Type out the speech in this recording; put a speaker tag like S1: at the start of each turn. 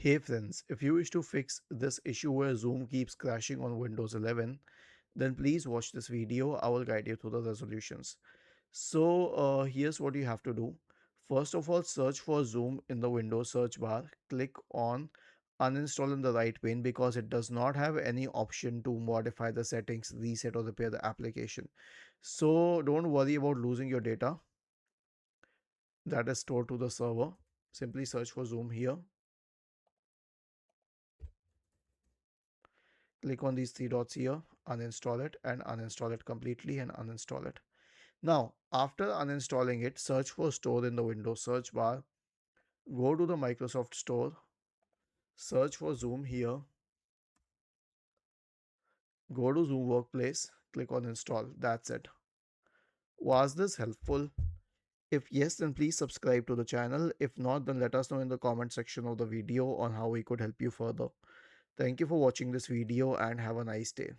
S1: Hey friends, if you wish to fix this issue where Zoom keeps crashing on Windows 11, then please watch this video. I will guide you through the resolutions. Here's what you have to do. First of all, search for Zoom in the Windows search bar. Click on uninstall in the right pane because it does not have any option to modify the settings, reset or repair the application. So don't worry about losing your data that is stored to the server. Simply search for Zoom here. Click on these three dots here, uninstall it and uninstall it completely and uninstall it. Now, after uninstalling it, search for store in the Windows search bar. Go to the Microsoft Store, search for Zoom here, go to Zoom Workplace, click on install. That's it. Was this helpful? If yes, then please subscribe to the channel. If not, then let us know in the comment section of the video on how we could help you further. Thank you for watching this video and have a nice day.